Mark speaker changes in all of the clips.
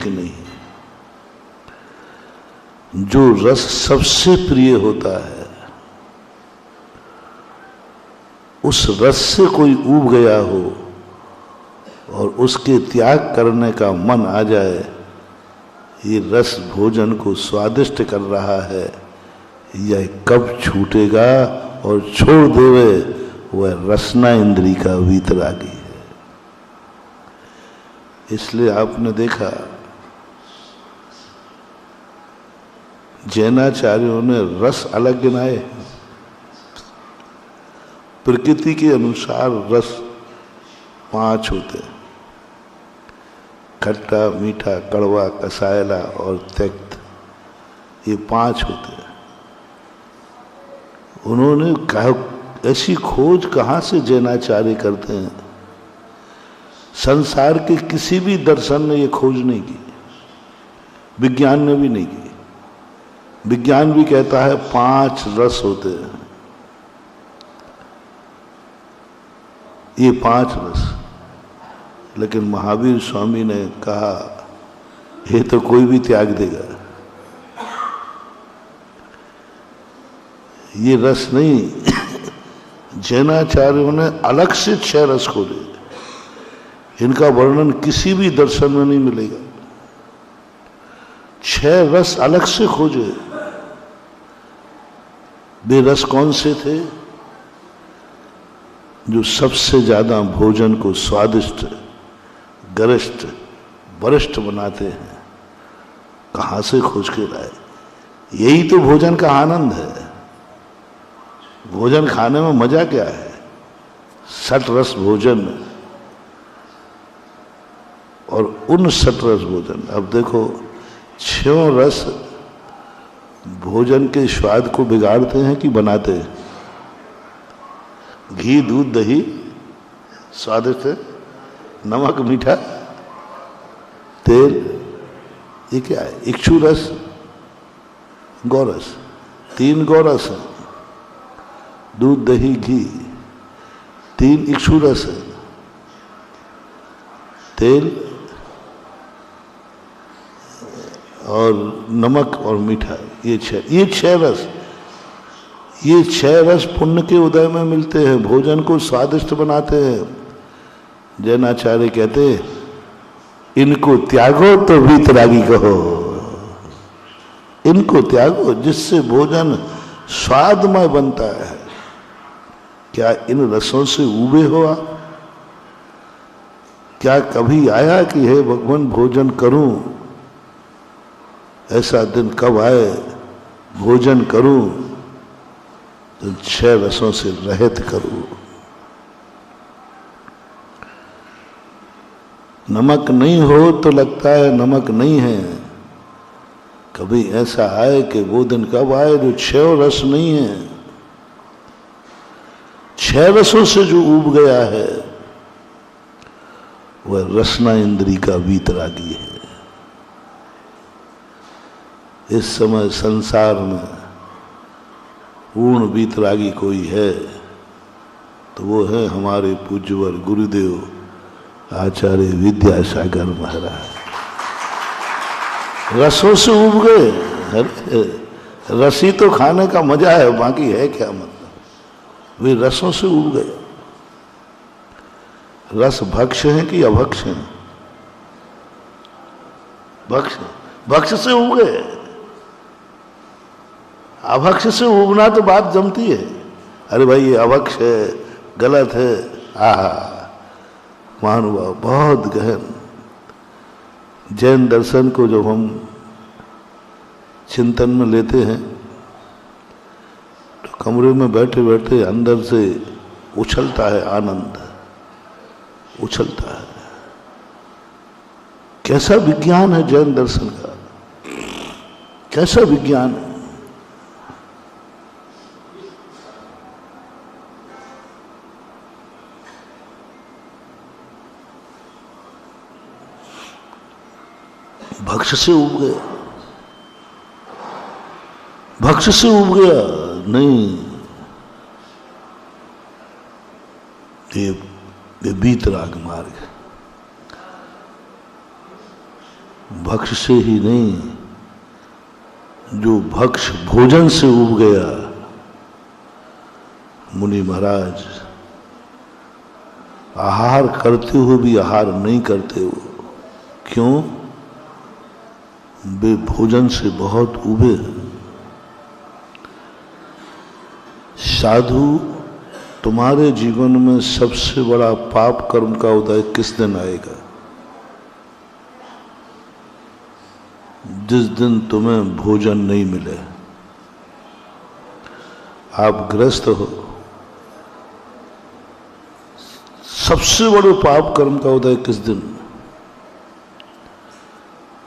Speaker 1: कि नहीं, जो रस सबसे प्रिय होता है उस रस से कोई ऊब गया हो और उसके त्याग करने का मन आ जाए, ये रस भोजन को स्वादिष्ट कर रहा है, यह कब छूटेगा और छोड़ देवे, वह रसना इंद्री का वीतरागी है। इसलिए आपने देखा जैनाचार्यों ने रस अलग गिनाए। प्रकृति के अनुसार रस 5 होते हैं, खट्टा, मीठा, कड़वा, कसायला और त्यक्त, ये 5 होते हैं। उन्होंने कहा ऐसी खोज कहाँ से जैनाचार्य करते हैं? संसार के किसी भी दर्शन ने ये खोज नहीं की, विज्ञान ने भी नहीं की। विज्ञान भी कहता है 5 रस होते हैं, ये 5 रस। लेकिन महावीर स्वामी ने कहा ये तो कोई भी त्याग देगा, ये रस नहीं। जैनाचार्यों ने अलग से 6 रस खोले, इनका वर्णन किसी भी दर्शन में नहीं मिलेगा। 6 रस अलग से खोजे। वे रस कौन से थे? जो सबसे ज्यादा भोजन को स्वादिष्ट, गरिष्ठ, वरिष्ठ बनाते हैं। कहां से खोज के लाए? यही तो भोजन का आनंद है। भोजन खाने में मजा क्या है? 60 रस भोजन और उन 60 रस भोजन। अब देखो 6 रस भोजन के स्वाद को बिगाड़ते हैं कि बनाते हैं? घी, दूध, दही स्वादिष्ट है, नमक, मीठा, तेल, ये क्या है? इक्षु रस, गौरस, 3 गौरस है। दूध, दही, घी, 3 इक्षु रस है। तेल और नमक और मीठा, ये 6 रस। ये 6 रस पुण्य के उदय में मिलते हैं, भोजन को स्वादिष्ट बनाते हैं। जैनाचार्य कहते इनको त्यागो तो वीतरागी कहो, इनको त्यागो जिससे भोजन स्वादमय बनता है। क्या इन रसों से ऊबे हो आप? क्या कभी आया कि हे भगवान भोजन करूं? ऐसा दिन कब आए भोजन करूं तो 6 रसों से रहित करूं। नमक नहीं हो तो लगता है नमक नहीं है। कभी ऐसा आए कि वो दिन कब आए जो 6 रस नहीं है। 6 रसों से जो ऊब गया है वह रसना इंद्री का वीतरागी है। इस समय संसार में पूर्ण वीतरागी कोई है तो वो है हमारे पूज्यवर गुरुदेव आचार्य विद्यासागर महाराज। रसों से उब गए। अरे रसी तो खाने का मजा है, बाकी है क्या मतलब? वे रसों से उब गए। रस भक्ष है कि अभक्ष है? भक्ष, भक्ष से उब गए। अभक्ष से उबना तो बात जमती है। अरे भाई ये अभक्ष है, गलत है। आहा महानुभाव, बहुत गहन। जैन दर्शन को जब हम चिंतन में लेते हैं तो कमरे में बैठे बैठे अंदर से उछलता है आनंद, उछलता है। कैसा विज्ञान है जैन दर्शन का, कैसा विज्ञान है। भक्ष से उब गया, भक्ष से उब गया नहीं, ये वीतराग मार्ग। भक्ष से ही नहीं, जो भक्ष भोजन से उब गया। मुनि महाराज आहार करते हुए भी आहार नहीं करते हो। क्यों? वे भोजन से बहुत उबे। साधु, तुम्हारे जीवन में सबसे बड़ा पाप कर्म का उदय किस दिन आएगा? जिस दिन तुम्हें भोजन नहीं मिले। आप गृहस्थ हो, सबसे बड़े पाप कर्म का उदय किस दिन?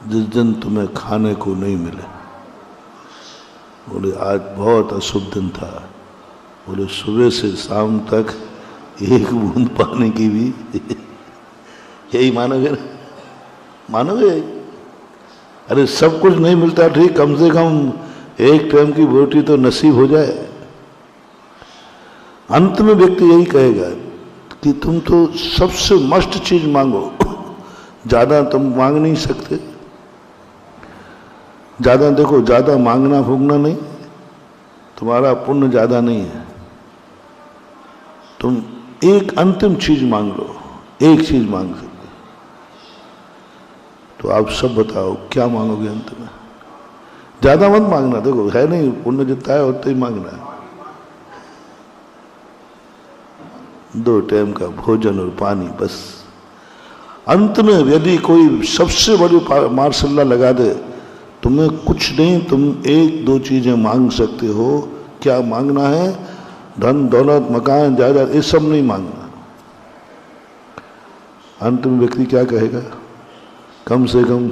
Speaker 1: जिस दिन तुम्हें खाने को नहीं मिले। बोले आज बहुत अशुभ दिन था। बोले सुबह से शाम तक एक बूंद पानी की भी यही मानोगे ना? मानोगे? अरे सब कुछ नहीं मिलता ठीक, कम से कम एक टाइम की रोटी तो नसीब हो जाए। अंत में व्यक्ति यही कहेगा कि तुम तो सबसे मस्त चीज मांगो, ज्यादा तुम मांग नहीं सकते। ज्यादा देखो, ज्यादा मांगना फूंकना नहीं, तुम्हारा पुण्य ज्यादा नहीं है। तुम एक अंतिम चीज मांग लो, एक चीज मांग सकते। तो आप सब बताओ क्या मांगोगे अंत में? ज्यादा मत मांगना, देखो है नहीं, पुण्य जितना है उतना ही मांगना है। 2 टाइम का भोजन और पानी बस। अंत में यदि कोई सबसे बड़ी मार्शल्ला लगा दे, तुम्हें कुछ नहीं, तुम 1-2 चीजें मांग सकते हो। क्या मांगना है? धन दौलत मकान जायदाद, ये सब नहीं मांगना। अंत में व्यक्ति क्या कहेगा? कम से कम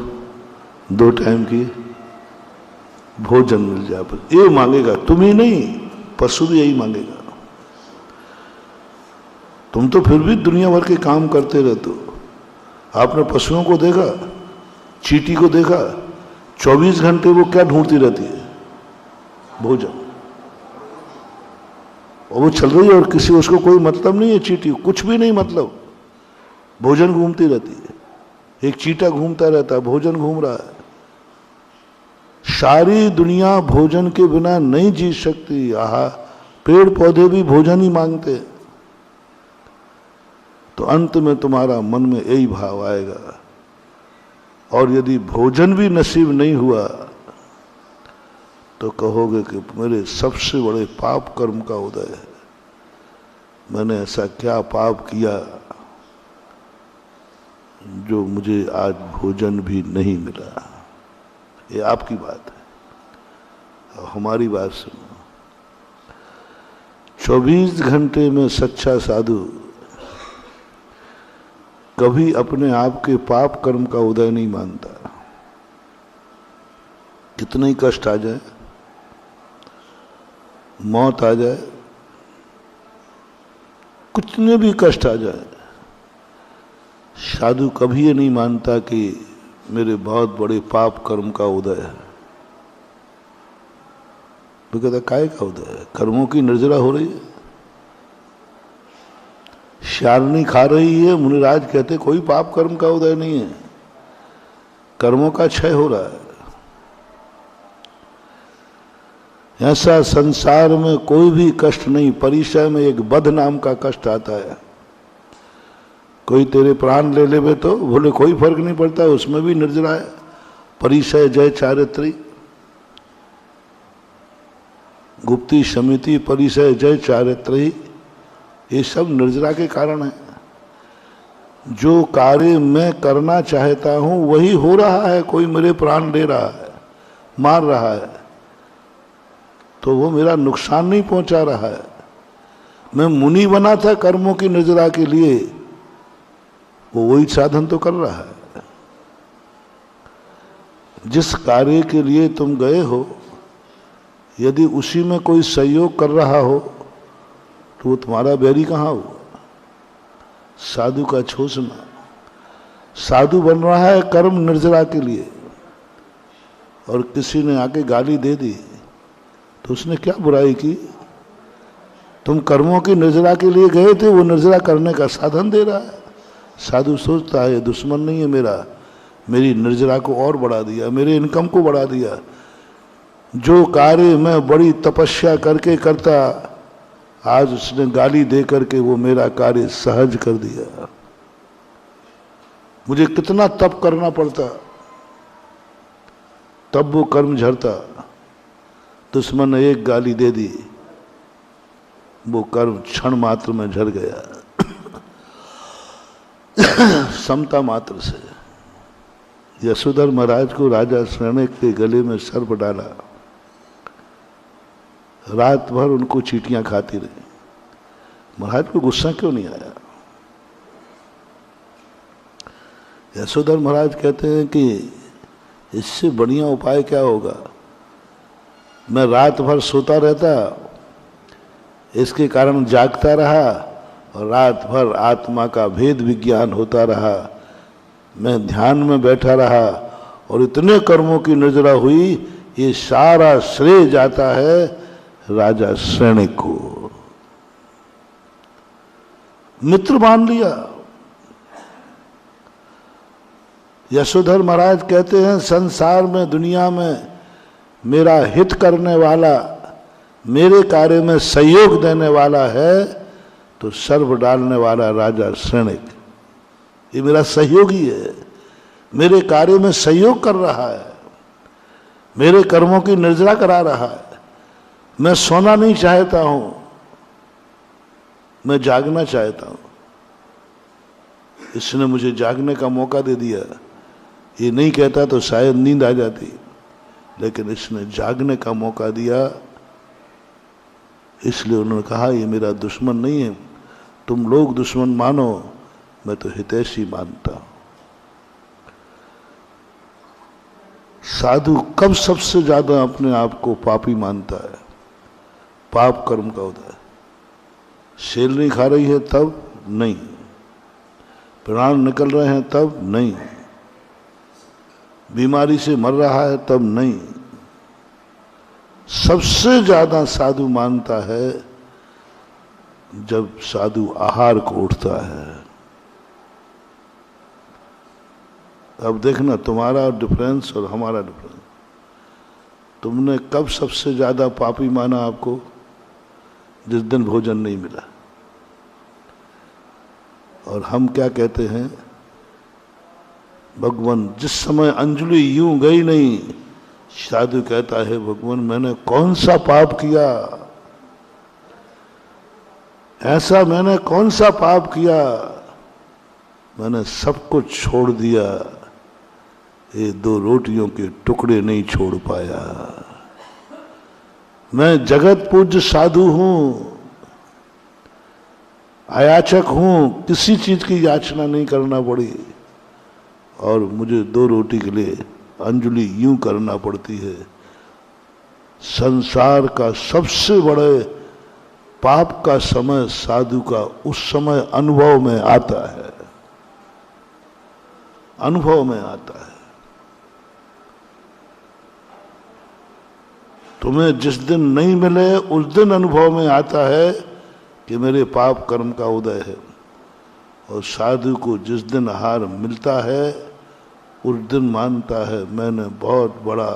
Speaker 1: 2 टाइम की भोजन मिल जाए, पर ये मांगेगा। तुम ही नहीं, पशु भी यही मांगेगा। तुम तो फिर भी दुनिया भर के काम करते रहते हो। आपने पशुओं को देखा, चींटी को देखा, 24 घंटे वो क्या ढूंढती रहती है? भोजन। और वो चल रही है और किसी उसको कोई मतलब नहीं है। चींटी कुछ भी नहीं मतलब, भोजन घूमती रहती है। एक चींटा घूमता रहता है, भोजन घूम रहा है। सारी दुनिया भोजन के बिना नहीं जी सकती। आहा, पेड़ पौधे भी भोजन ही मांगते हैं। तो अंत में तुम्हारा मन में यही भाव आएगा। और यदि भोजन भी नसीब नहीं हुआ तो कहोगे कि मेरे सबसे बड़े पाप कर्म का उदय है। मैंने ऐसा क्या पाप किया जो मुझे आज भोजन भी नहीं मिला। ये आपकी बात है, हमारी बात सुनो। 24 घंटे में सच्चा साधु कभी अपने आप के पाप कर्म का उदय नहीं मानता। कितना ही कष्ट आ जाए, मौत आ जाए, कितने भी कष्ट आ जाए, साधु कभी ये नहीं मानता कि मेरे बहुत बड़े पाप कर्म का उदय है। वो कहता काय का उदय है? कर्मों की निर्जरा हो रही है, शारनी खा रही है। मुनिराज कहते कोई पाप कर्म का उदय नहीं है, कर्मों का क्षय हो रहा है। ऐसा संसार में कोई भी कष्ट नहीं। परिचय में एक बध नाम का कष्ट आता है। कोई तेरे प्राण ले लेवे तो बोले कोई फर्क नहीं पड़ता, उसमें भी निर्जरा है। परिचय जय चारित्री, गुप्ती समिति परिचय जय चारित्री, ये सब निर्जरा के कारण है। जो कार्य मैं करना चाहता हूं वही हो रहा है। कोई मेरे प्राण ले रहा है, मार रहा है, तो वो मेरा नुकसान नहीं पहुंचा रहा है। मैं मुनि बना था कर्मों की निर्जरा के लिए, वो वही साधन तो कर रहा है। जिस कार्य के लिए तुम गए हो, यदि उसी में कोई सहयोग कर रहा हो तो वो तुम्हारा बैरी कहाँ हुआ? साधु का छोसना। साधु बन रहा है कर्म निर्जरा के लिए, और किसी ने आके गाली दे दी तो उसने क्या बुराई की? तुम कर्मों की निर्जरा के लिए गए थे, वो निर्जरा करने का साधन दे रहा है। साधु सोचता है ये दुश्मन नहीं है मेरा, मेरी निर्जरा को और बढ़ा दिया, मेरे इनकम को बढ़ा दिया। जो कार्य मैं बड़ी तपस्या करके करता, आज उसने गाली दे करके वो मेरा कार्य सहज कर दिया। मुझे कितना तप करना पड़ता, तब वो कर्म झड़ता। दुश्मन ने एक गाली दे दी, वो कर्म क्षण मात्र में झड़ गया समता मात्र से। यशोधर महाराज को राजा शरणक के गले में सर्प डाला, रात भर उनको चींटियां खाती रही। महाराज को गुस्सा क्यों नहीं आया? यशोधर महाराज कहते हैं कि इससे बढ़िया उपाय क्या होगा, मैं रात भर सोता रहता, इसके कारण जागता रहा और रात भर आत्मा का भेद विज्ञान होता रहा। मैं ध्यान में बैठा रहा और इतने कर्मों की निर्जरा हुई, ये सारा श्रेय जाता है राजा शरणक को। मित्र मान लिया। यशोधर महाराज कहते हैं संसार में, दुनिया में मेरा हित करने वाला, मेरे कार्य में सहयोग देने वाला है तो सर्व डालने वाला राजा शरणक, ये मेरा सहयोगी है, मेरे कार्य में सहयोग कर रहा है, मेरे कर्मों की निर्जरा करा रहा है। मैं सोना नहीं चाहता हूं, मैं जागना चाहता हूं, इसने मुझे जागने का मौका दे दिया। ये नहीं कहता तो शायद नींद आ जाती, लेकिन इसने जागने का मौका दिया, इसलिए उन्होंने कहा ये मेरा दुश्मन नहीं है, तुम लोग दुश्मन मानो, मैं तो हितैषी मानता हूं। साधु कब सबसे ज्यादा अपने आप को पापी मानता है? पाप कर्म का होता है। शेल नहीं खा रही है तब नहीं, प्राण निकल रहे हैं तब नहीं, बीमारी से मर रहा है तब नहीं। सबसे ज्यादा साधु मानता है जब साधु आहार को उठता है। अब देखना तुम्हारा डिफरेंस और हमारा डिफरेंस। तुमने कब सबसे ज्यादा पापी माना आपको? जिस दिन भोजन नहीं मिला। और हम क्या कहते हैं, भगवान जिस समय अंजलि यूं गई नहीं, साधु कहता है भगवान मैंने कौन सा पाप किया, ऐसा मैंने कौन सा पाप किया, मैंने सब कुछ छोड़ दिया, ये 2 रोटियों के टुकड़े नहीं छोड़ पाया। मैं जगत पूज्य साधु हूं, अयाचक हूं, किसी चीज की याचना नहीं करना पड़ी और मुझे 2 रोटी के लिए अंजलि यूं करना पड़ती है। संसार का सबसे बड़े पाप का समय साधु का उस समय अनुभव में आता है, अनुभव में आता है। तुम्हें जिस दिन नहीं मिले उस दिन अनुभव में आता है कि मेरे पाप कर्म का उदय है, और साधु को जिस दिन आहार मिलता है उस दिन मानता है मैंने बहुत बड़ा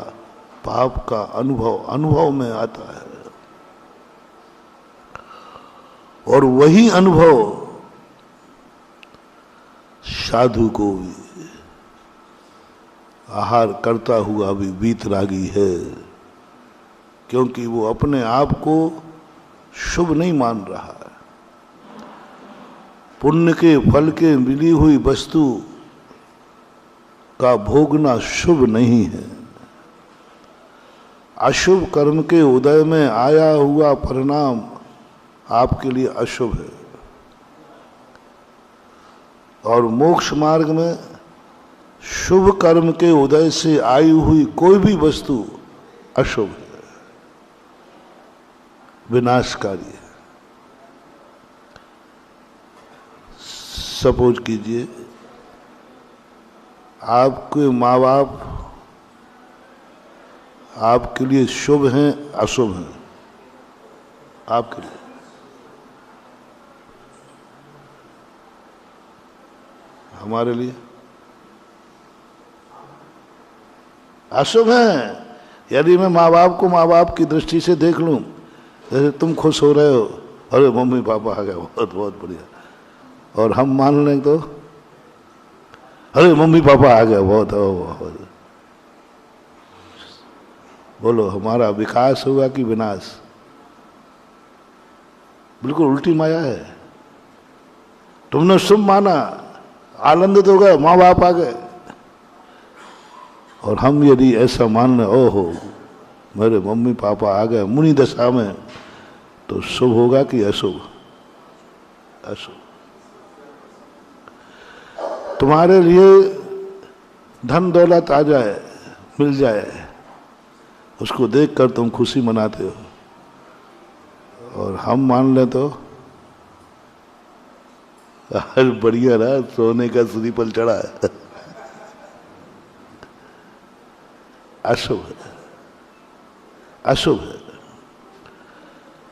Speaker 1: पाप का अनुभव में आता है। और वही अनुभव साधु को भी आहार करता हुआ भी वीतरागी है, क्योंकि वो अपने आप को शुभ नहीं मान रहा है। पुण्य के फल के मिली हुई वस्तु का भोगना शुभ नहीं है। अशुभ कर्म के उदय में आया हुआ परिणाम आपके लिए अशुभ है, और मोक्ष मार्ग में शुभ कर्म के उदय से आई हुई कोई भी वस्तु अशुभ है, विनाशकारी है। सपोज कीजिए आपके माँ बाप आपके लिए शुभ हैं, अशुभ हैं। आपके लिए हमारे लिए अशुभ है। यदि मैं माँ बाप को माँ बाप की दृष्टि से देख लूं, जैसे तुम खुश हो रहे हो, अरे मम्मी पापा आ गए, बहुत बहुत बढ़िया, और हम मान लें तो अरे मम्मी पापा आ गए, बहुत बहुत। बोलो हमारा विकास होगा कि विनाश? बिल्कुल उल्टी माया है। तुमने शुभ माना, आनंदित हो गए, माँ बाप आ गए, और हम यदि ऐसा मान लें, ओहो मेरे मम्मी पापा आ गए मुनि दशा में, तो शुभ होगा कि अशुभ? अशुभ। तुम्हारे लिए धन दौलत आ जाए, मिल जाए, उसको देखकर तुम खुशी मनाते हो, और हम मान लें तो हर बढ़िया ना, सोने का श्रीफल चढ़ा है। अशुभ है, अशुभ है।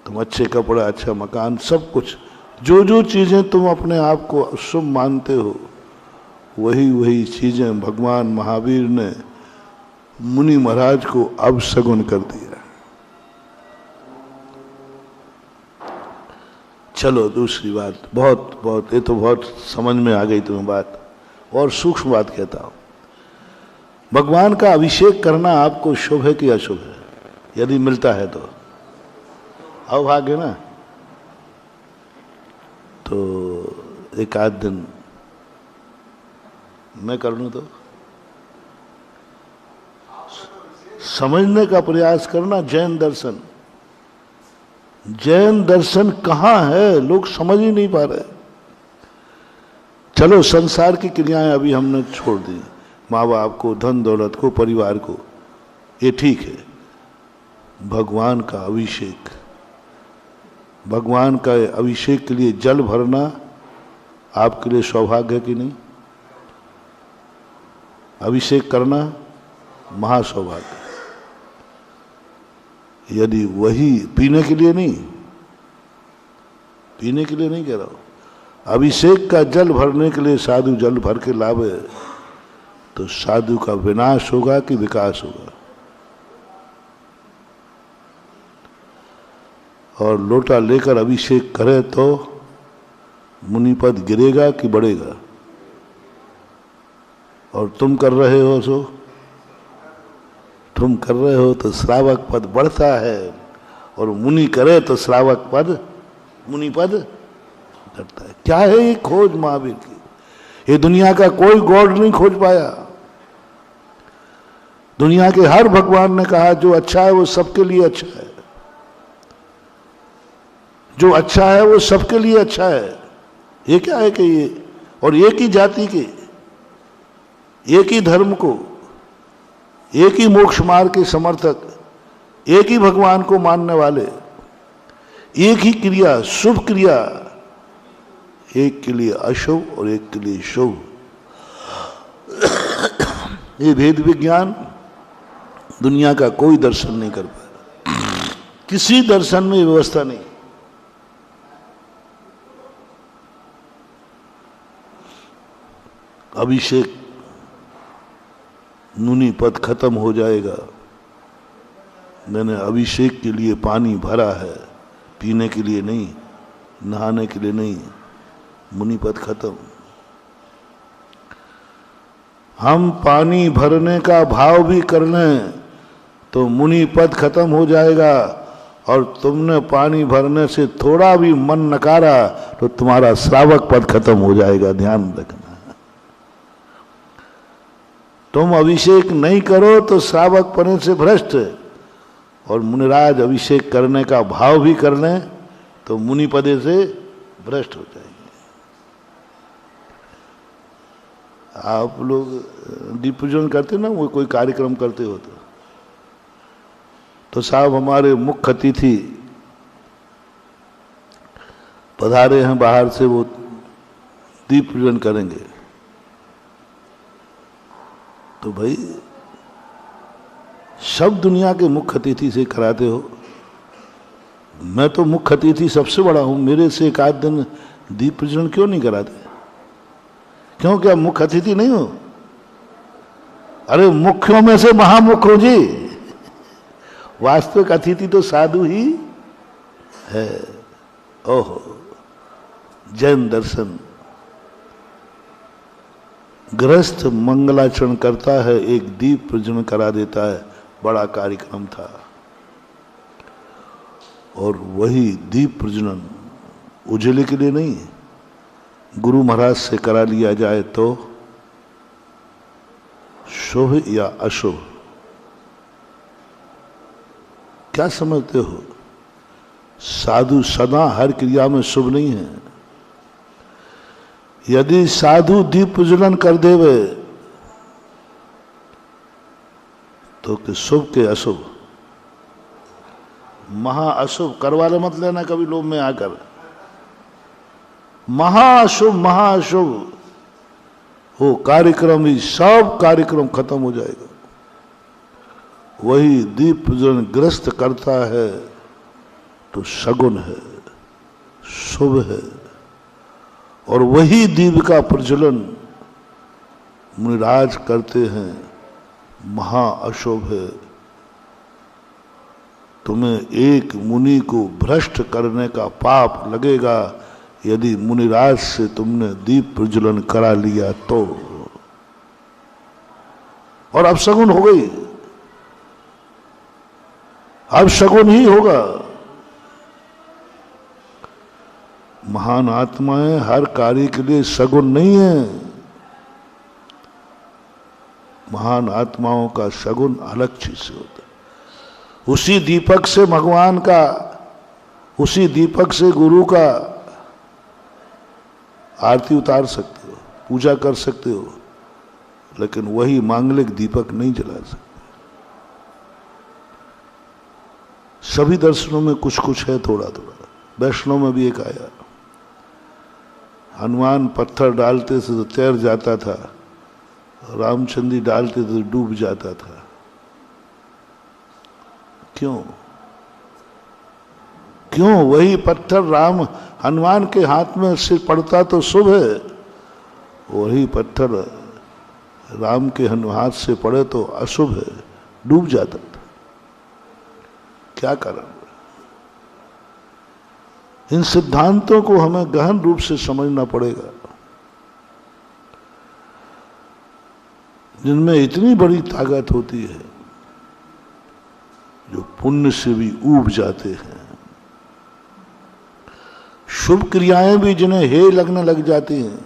Speaker 1: तुम अच्छे कपड़ा, अच्छा मकान, सब कुछ, जो जो चीजें तुम अपने आप को शुभ मानते हो, वही वही चीजें भगवान महावीर ने मुनि महाराज को अपशगुन कर दिया। चलो दूसरी बात, बहुत बहुत, ये तो बहुत समझ में आ गई तुम्हें बात, और सूक्ष्म बात कहता हूं। भगवान का अभिषेक करना आपको शुभ है कि अशुभ है? यदि मिलता है तो अभाग्य ना, तो एक आध दिन मैं कर लूं तो समझने का प्रयास करना। जैन दर्शन, जैन दर्शन कहाँ है? लोग समझ ही नहीं पा रहे। चलो संसार की क्रियाएं अभी हमने छोड़ दी, माँ बाप को, धन दौलत को, परिवार को, ये ठीक है। भगवान का अभिषेक, भगवान का अभिषेक के लिए जल भरना आपके लिए सौभाग्य है कि नहीं? अभिषेक करना महासौभाग्य। यदि वही पीने के लिए नहीं, पीने के लिए नहीं कह रहा हूं, अभिषेक का जल भरने के लिए साधु जल भर के लावे, तो साधु का विनाश होगा कि विकास होगा? और लोटा लेकर अभिषेक करे तो मुनिपद गिरेगा कि बढ़ेगा? और तुम कर रहे हो, सो तुम कर रहे हो तो श्रावक पद बढ़ता है, और मुनि करे तो श्रावक पद, मुनि पद घटता है। क्या है ये खोज महावीर की? ये दुनिया का कोई गॉड नहीं खोज पाया। दुनिया के हर भगवान ने कहा जो अच्छा है वो सबके लिए अच्छा है, जो अच्छा है वो सबके लिए अच्छा है। ये क्या है कि ये, और एक ही जाति के, एक ही धर्म को, एक ही मोक्ष मार्ग के समर्थक, एक ही भगवान को मानने वाले, एक ही क्रिया, शुभ क्रिया, एक के लिए अशुभ और एक के लिए शुभ। ये भेद विज्ञान दुनिया का कोई दर्शन नहीं कर पाया, किसी दर्शन में व्यवस्था नहीं। अभिषेक मुनि पद खत्म हो जाएगा। मैंने अभिषेक के लिए पानी भरा है, पीने के लिए नहीं, नहाने के लिए नहीं। मुनि पद खत्म। हम पानी भरने का भाव भी कर लें तो मुनि पद खत्म हो जाएगा, और तुमने पानी भरने से थोड़ा भी मन नकारा तो तुम्हारा श्रावक पद खत्म हो जाएगा। ध्यान रखना, तुम अभिषेक नहीं करो तो श्रावक पने से भ्रष्ट, और मुनिराज अभिषेक करने का भाव भी कर लें तो मुनि पदे से भ्रष्ट हो जाएंगे। आप लोग दीप पूजन करते ना, वो कोई कार्यक्रम करते हो तो साहब हमारे मुख्य अतिथि पधारे हैं बाहर से, वो दीप पूजन करेंगे। तो भाई सब दुनिया के मुख्य अतिथि से कराते हो, मैं तो मुख्य अतिथि सबसे बड़ा हूं, मेरे से एक आध दिन दीप पूजन क्यों नहीं कराते? क्यों, क्या मुख्य अतिथि नहीं हो? अरे मुख्यों में से महामुख हो जी। वास्तविक अतिथि तो साधु ही है। ओहो, जैन दर्शन। गृहस्थ मंगलाचरण करता है, एक दीप प्रज्वलन करा देता है, बड़ा कार्यक्रम था। और वही दीप प्रज्वलन उजाले के लिए नहीं, गुरु महाराज से करा लिया जाए तो शुभ या अशुभ, क्या समझते हो? साधु सदा हर क्रिया में शुभ नहीं है। यदि साधु दीप प्रज्वलन कर देवे तो कि शुभ के अशुभ, महाअशुभ करवाले मत लेना कभी लोभ में आकर। महाअशुभ महाअशुभ वो कार्यक्रम ही, सब कार्यक्रम खत्म हो जाएगा। वही दीप प्रज्वलन ग्रस्त करता है तो शगुन है, शुभ है। और वही दीप का प्रज्वलन मुनिराज करते हैं, महाअशुभ है। तुम्हें एक मुनि को भ्रष्ट करने का पाप लगेगा यदि मुनिराज से तुमने दीप प्रज्वलन करा लिया तो। और अब शगुन हो गई, अब शगुन ही होगा। महान आत्माएं हर कार्य के लिए शगुन नहीं है। महान आत्माओं का शगुन अलग चीज से होता है। उसी दीपक से भगवान का, उसी दीपक से गुरु का आरती उतार सकते हो, पूजा कर सकते हो, लेकिन वही मांगलिक दीपक नहीं जला सकते। सभी दर्शनों में कुछ कुछ है, थोड़ा थोड़ा। वैष्णव में भी एक आया, हनुमान पत्थर डालते थे तो तैर जाता था, रामचंद्र डालते थे तो डूब जाता था। क्यों? क्यों? वही पत्थर राम हनुमान के हाथ में से पड़ता तो शुभ है, वही पत्थर राम के हाथ से पड़े तो अशुभ है, डूब जाता था। क्या कारण? इन सिद्धांतों को हमें गहन रूप से समझना पड़ेगा, जिनमें इतनी बड़ी ताकत होती है, जो पुण्य से भी ऊब जाते हैं। शुभ क्रियाएं भी जिन्हें हे लगने लग जाती हैं,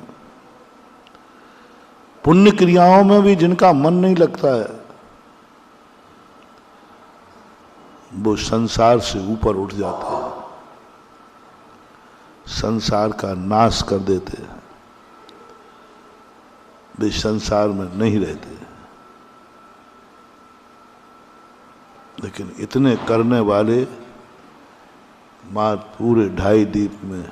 Speaker 1: पुण्य क्रियाओं में भी जिनका मन नहीं लगता है, वो संसार से ऊपर उठ जाते हैं, संसार का नाश कर देते हैं, वे संसार में नहीं रहते। लेकिन इतने करने वाले मात्र पूरे 2.5 दीप में